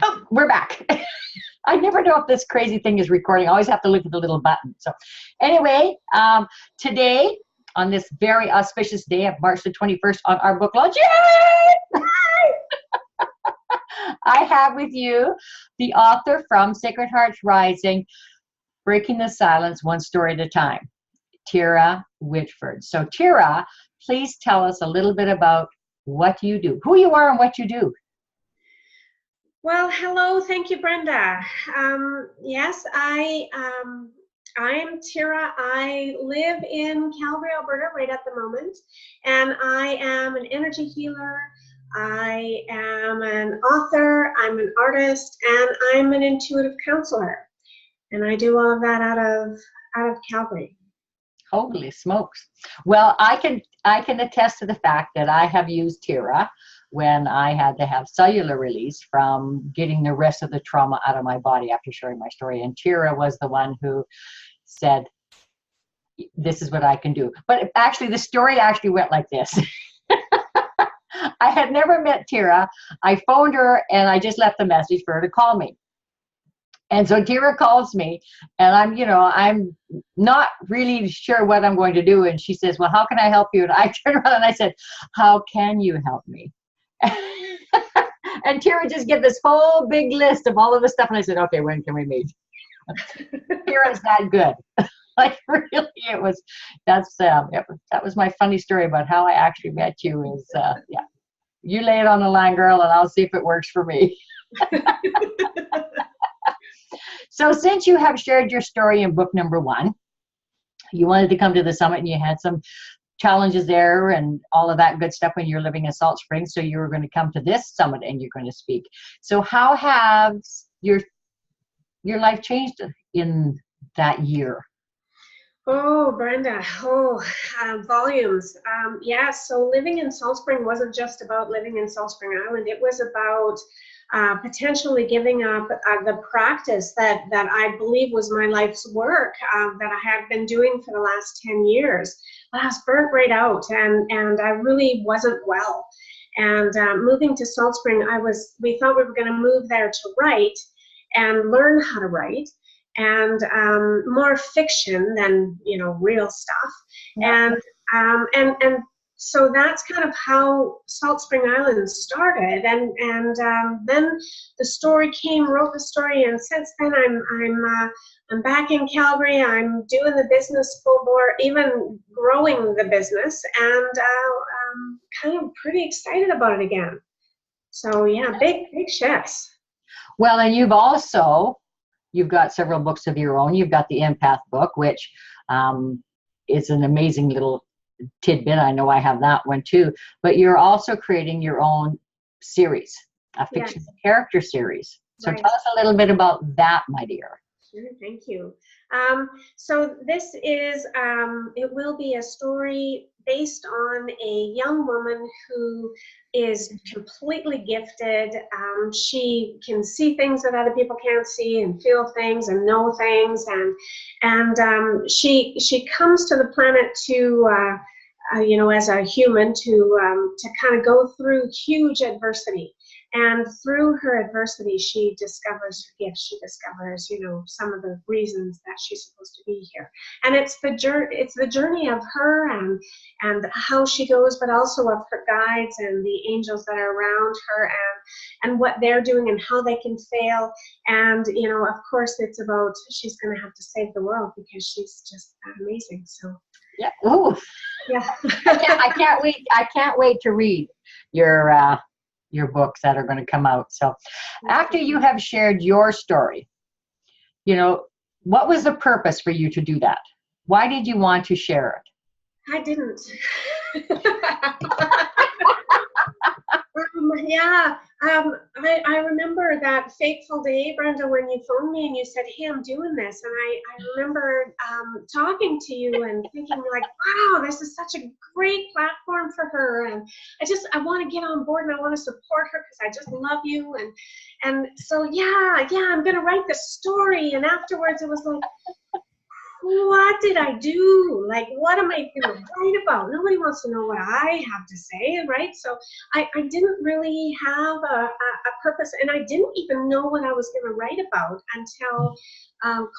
Oh, we're back. I never know if this crazy thing is recording. I always have to look at the little button. So anyway, today, on this very auspicious day of March the 21st on our book launch, yay! I have with you the author from Sacred Hearts Rising, Breaking the Silence One Story at a Time, Thyra Whitford. So Thyra, please tell us a little bit about what you do, who you are and what you do. Well, hello. Thank you, Brenda. Yes, I'm Thyra. I live in Calgary, Alberta, right at the moment, and I am an energy healer. I am an author. I'm an artist, and I'm an intuitive counselor. And I do all of that out of Calgary. Holy smokes! Well, I can attest to the fact that I have used Thyra when I had to have cellular release from getting the rest of the trauma out of my body after sharing my story. And Thyra was the one who said, this is what I can do. But actually, the story actually went like this. I had never met Thyra. I phoned her and I just left a message for her to call me. And so Thyra calls me and I'm not really sure what I'm going to do. And she says, well, how can I help you? And I turned around and I said, how can you help me? And Thyra just gave this whole big list of all of the stuff. And I said, okay, when can we meet? Thyra's that good. Like really, that was my funny story about how I actually met you is, yeah, you lay it on the line, girl, and I'll see if it works for me. So since you have shared your story in book number 1, you wanted to come to the summit and you had some challenges there and all of that good stuff when you're living in Salt Springs. So you were going to come to this summit and you're going to speak. So how has your life changed in that year? Oh, Brenda, volumes. Yeah, so living in Salt Spring wasn't just about living in Salt Spring Island. It was about potentially giving up the practice that I believe was my life's work that I had been doing for the last 10 years. But I was burnt right out and I really wasn't well. And moving to Salt Spring, we thought we were going to move there to write and learn how to write. And more fiction than real stuff, yeah. And so that's kind of how Salt Spring Island started, and then the story wrote the story, and since then I'm back in Calgary. I'm doing the business full bore, even growing the business, and I'm kind of pretty excited about it again. So yeah, big shifts. Well, and you've got several books of your own. You've got the Empath Book, which is an amazing little tidbit. I know I have that one too. But you're also creating your own series, a fictional character series. So Tell us a little bit about that, my dear. Sure, thank you. So this is, it will be a story based on a young woman who is completely gifted. She can see things that other people can't see, and feel things and know things, and she comes to the planet to as a human to kind of go through huge adversity. And through her adversity, she discovers her gifts. She discovers, some of the reasons that she's supposed to be here. And it's the journey of her and how she goes, but also of her guides and the angels that are around her and what they're doing and how they can fail. And of course, it's about she's going to have to save the world because she's just amazing. So yeah, ooh, yeah. I can't wait to read your books that are going to come out. So after you have shared your story, what was the purpose for you to do that? Why did you want to share it? I didn't. I remember that fateful day, Brenda, when you phoned me and you said, hey, I'm doing this. And I remember talking to you and thinking like, wow, this is such a great platform for her. And I want to get on board and I want to support her because I just love you. And so, yeah, I'm going to write this story. And afterwards it was like, what did I do? Like, what am I going to write about? Nobody wants to know what I have to say, right? So I didn't really have a purpose, and I didn't even know what I was going to write about until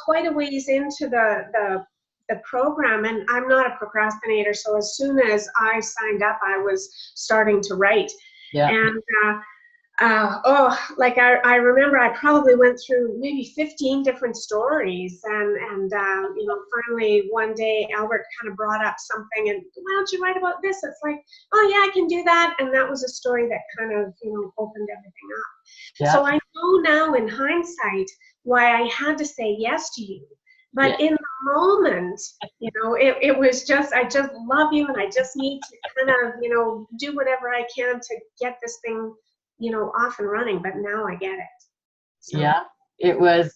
quite a ways into the program. And I'm not a procrastinator, so as soon as I signed up, I was starting to write. Yeah. And like I remember I probably went through maybe 15 different stories, and you know, finally one day Albert kind of brought up something, and why don't you write about this? It's like, oh yeah, I can do that. And that was a story that kind of, you know, opened everything up. Yeah. So I know now in hindsight why I had to say yes to you. But in the moment, you know, it was just, I just love you, and I just need to kind of, you know, do whatever I can to get this thing, you know, off and running. But now I get it. So. Yeah, it was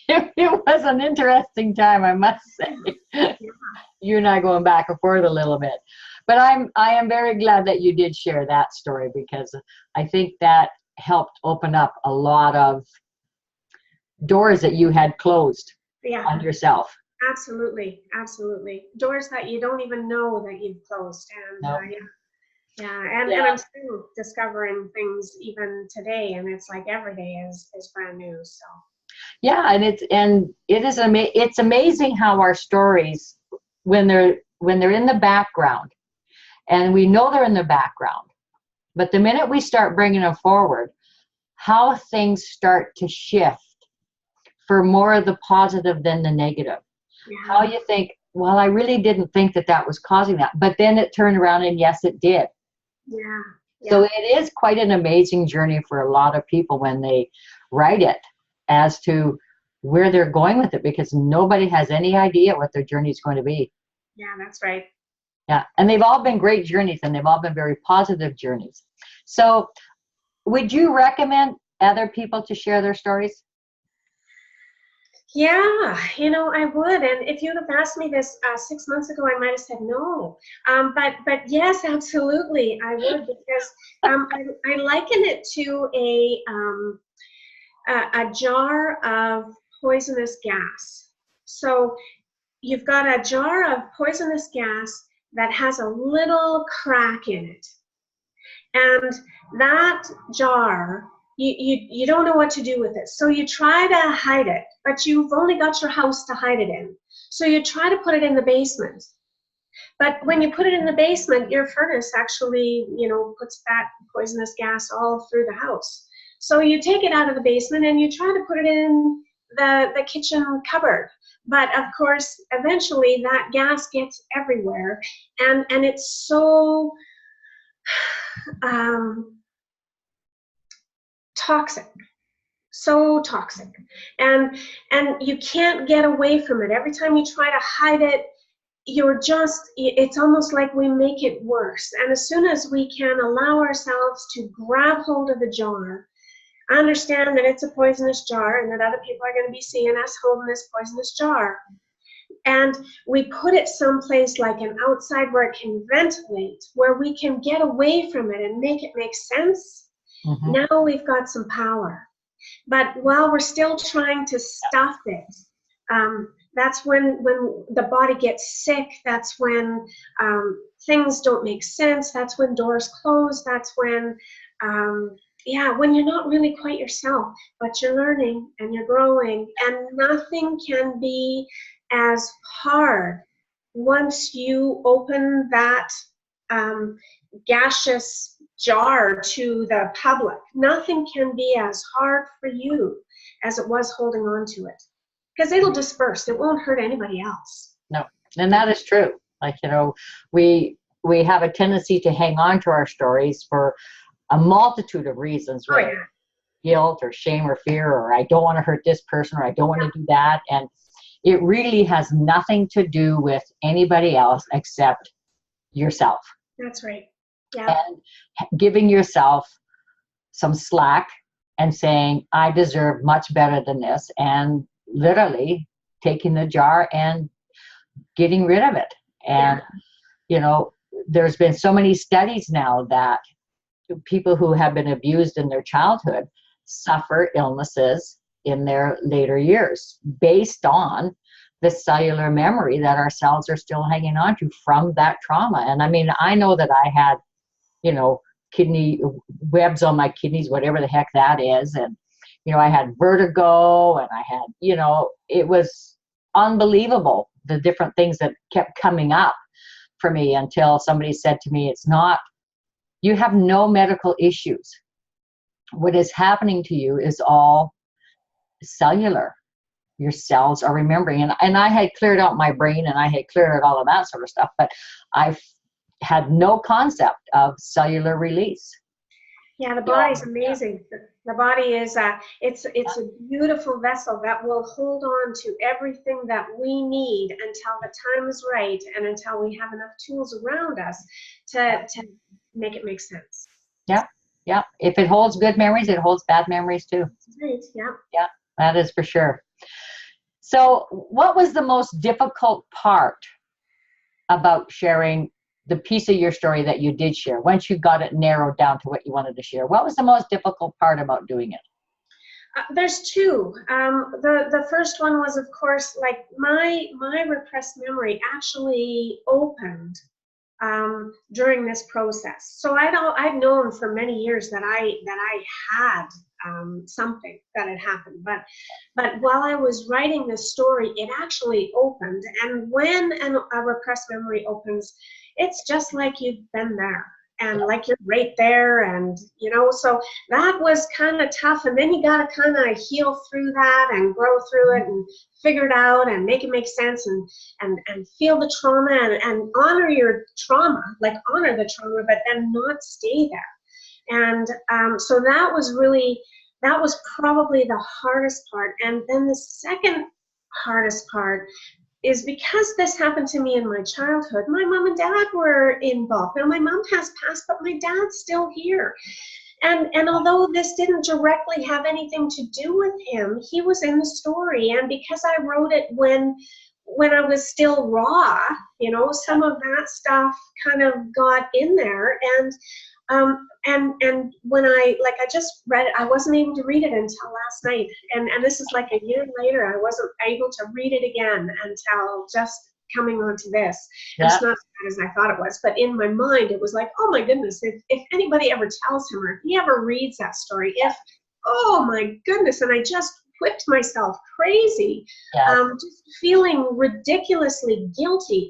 it was an interesting time, I must say. Yeah. You and I going back and forth a little bit, but I am very glad that you did share that story, because I think that helped open up a lot of doors that you had closed on yourself. Absolutely, absolutely. Doors that you don't even know that you've closed. And and I'm still discovering things even today, and it's like every day is brand new. So yeah, and it's amazing how our stories, when they're in the background, and we know they're in the background, but the minute we start bringing them forward, how things start to shift for more of the positive than the negative. Yeah. How you think, well, I really didn't think that was causing that, but then it turned around and yes, it did. Yeah. So it is quite an amazing journey for a lot of people when they write it, as to where they're going with it, because nobody has any idea what their journey is going to be. Yeah, that's right. Yeah, and they've all been great journeys, and they've all been very positive journeys. So would you recommend other people to share their stories? Yeah, you know, I would. And if you'd have asked me this 6 months ago, I might have said no. But yes, absolutely, I would, because I liken it to a jar of poisonous gas. So you've got a jar of poisonous gas that has a little crack in it. And that jar, you don't know what to do with it. So you try to hide it, but you've only got your house to hide it in. So you try to put it in the basement. But when you put it in the basement, your furnace actually, you know, puts that poisonous gas all through the house. So you take it out of the basement and you try to put it in the kitchen cupboard. But of course, eventually that gas gets everywhere, and it's so toxic, so toxic, and you can't get away from it. Every time you try to hide it, it's almost like we make it worse. And as soon as we can allow ourselves to grab hold of the jar, understand that it's a poisonous jar, and that other people are going to be seeing us holding this poisonous jar, and we put it someplace like an outside where it can ventilate, where we can get away from it and make it make sense. Mm-hmm. Now we've got some power. But while we're still trying to stuff it, that's when the body gets sick. That's when things don't make sense. That's when doors close. That's when when you're not really quite yourself, but you're learning and you're growing, and nothing can be as hard once you open that gaseous jar to the public. Nothing can be as hard for you as it was holding on to it, because it'll disperse. It won't hurt anybody else. No, and that is true. Like, you know, we have a tendency to hang on to our stories for a multitude of reasons, right? Guilt or shame or fear, or I don't want to hurt this person, or I don't want to do that. And it really has nothing to do with anybody else except yourself. That's right. Yeah. And giving yourself some slack and saying, I deserve much better than this, and literally taking the jar and getting rid of it. And, you know, there's been so many studies now that people who have been abused in their childhood suffer illnesses in their later years based on the cellular memory that our cells are still hanging on to from that trauma. And I mean, I know that I had, you know, kidney webs on my kidneys, whatever the heck that is. And, you know, I had vertigo, and I had, you know, it was unbelievable, the different things that kept coming up for me, until somebody said to me, it's not, you have no medical issues. What is happening to you is all cellular. Your cells are remembering. And I had cleared out my brain, and I had cleared out all of that sort of stuff, but I had no concept of cellular release. Yeah, the body's amazing. The body is it's a beautiful vessel that will hold on to everything that we need until the time is right, and until we have enough tools around us to make it make sense. Yeah, yeah. If it holds good memories, it holds bad memories too. Right. Yeah. Yeah, that is for sure. So, what was the most difficult part about sharing the piece of your story that you did share? Once you got it narrowed down to what you wanted to share, what was the most difficult part about doing it? There's two. The first one was, of course, like my repressed memory actually opened during this process. So I'd known for many years that I had something that had happened, but while I was writing this story, it actually opened. And when a repressed memory opens, it's just like you've been there, and like you're right there, and you know, so that was kind of tough. And then you got to kind of heal through that and grow through it and figure it out and make it make sense, and feel the trauma, and honor your trauma, like honor the trauma, but then not stay there. And so that was probably the hardest part. And then the second hardest part is, because this happened to me in my childhood, my mom and dad were involved. Now, my mom has passed, but my dad's still here. And although this didn't directly have anything to do with him, he was in the story. And because I wrote it when I was still raw, you know, some of that stuff kind of got in there. And when I just read it, I wasn't able to read it until last night. And this is like a year later, I wasn't able to read it again until just coming onto this. Yeah. It's not as bad as I thought it was, but in my mind, it was like, oh my goodness, if anybody ever tells him, or if he ever reads that story, oh my goodness, and I just whipped myself crazy, just feeling ridiculously guilty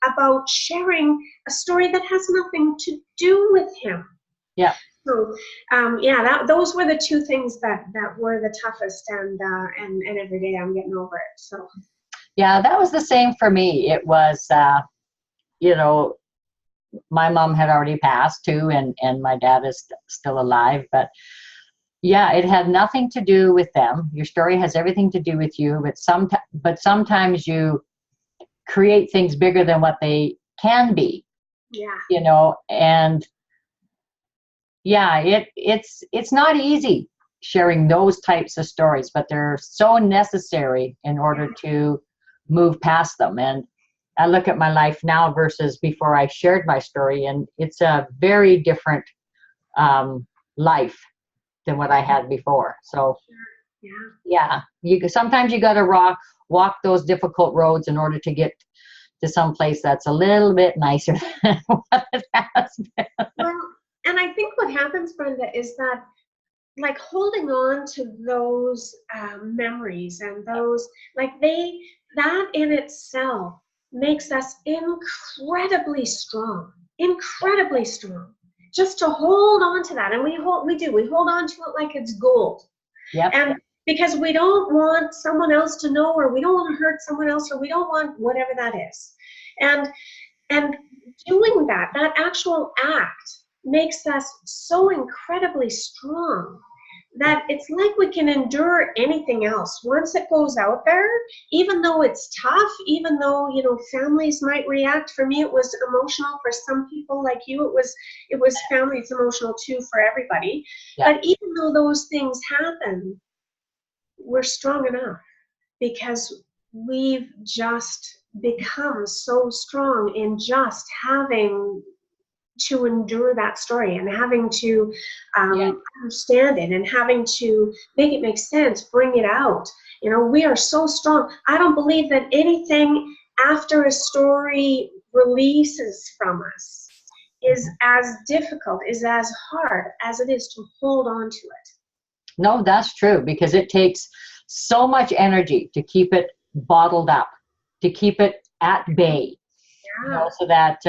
about sharing a story that has nothing to do with him. Yeah. So, those were the two things that were the toughest, and every day I'm getting over it. So. Yeah, that was the same for me. It was, you know, my mom had already passed too, and my dad is still alive. But yeah, it had nothing to do with them. Your story has everything to do with you. But sometimes you create things bigger than what they can be. Yeah. You know, and yeah, it's not easy sharing those types of stories, but they're so necessary in order to move past them. And I look at my life now versus before I shared my story, and it's a very different life than what I had before. So yeah, sometimes you got to walk those difficult roads in order to get to some place that's a little bit nicer than what it has been. Well, and I think what happens, Brenda, is that, like, holding on to those memories and those, like, that in itself makes us incredibly strong, just to hold on to that. And we hold on to it like it's gold. Yep. And because we don't want someone else to know, or we don't want to hurt someone else, or we don't want whatever that is. And doing that actual act makes us so incredibly strong that it's like we can endure anything else once it goes out there, even though it's tough, even though, you know, families might react. For me, it was emotional. For some people like you, it was family. It's emotional too for everybody. Yeah. But even though those things happen, we're strong enough, because we've just become so strong in just having to endure that story and having to Yeah. understand it and having to make it make sense, bring it out. You know, we are so strong. I don't believe that anything after a story releases from us is as difficult, is as hard as it is to hold on to it. No, that's true, because it takes so much energy to keep it bottled up, to keep it at bay, you know, so that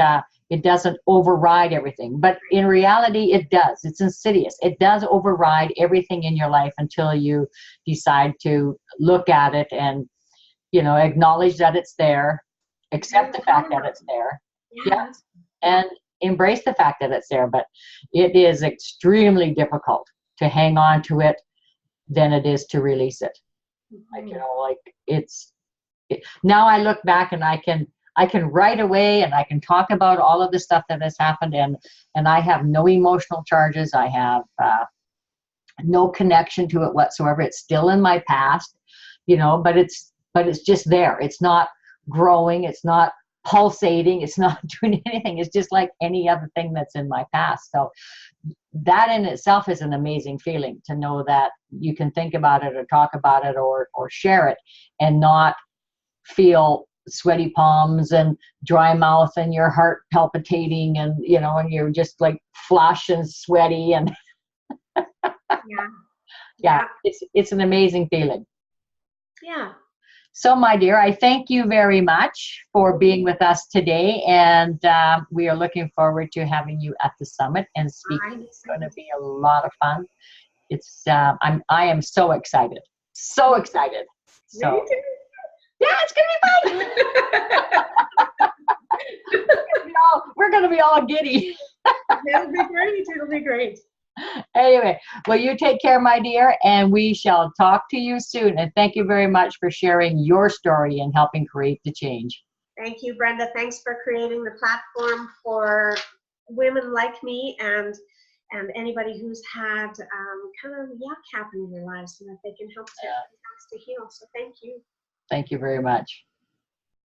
it doesn't override everything. But in reality, it does. It's insidious. It does override everything in your life until you decide to look at it and, you know, acknowledge that it's there, accept the fact that it's there, yeah, and embrace the fact that it's there. But it is extremely difficult to hang on to it than it is to release it. Like, you know, like now I look back and I can write away and I can talk about all of the stuff that has happened, and I have no emotional charges. I have no connection to it whatsoever. It's still in my past, you know, but it's just there. It's not growing. It's not pulsating. It's not doing anything. It's just like any other thing that's in my past. So that in itself is an amazing feeling, to know that you can think about it or talk about it or share it and not feel sweaty palms and dry mouth and your heart palpitating and, you know, and you're just like flush and sweaty and yeah, it's an amazing feeling. Yeah. So, my dear, I thank you very much for being with us today, and we are looking forward to having you at the summit and speaking. It's going to be a lot of fun. It's I am so excited, so excited. So, yeah, it's going to be fun. We're going to be all giddy. It'll be great. It'll be great. Anyway, well, you take care, my dear, and we shall talk to you soon. And thank you very much for sharing your story and helping create the change. Thank you, Brenda. Thanks for creating the platform for women like me and anybody who's had kind of yuck happen in their lives, so that they can help to heal. So thank you. Thank you very much.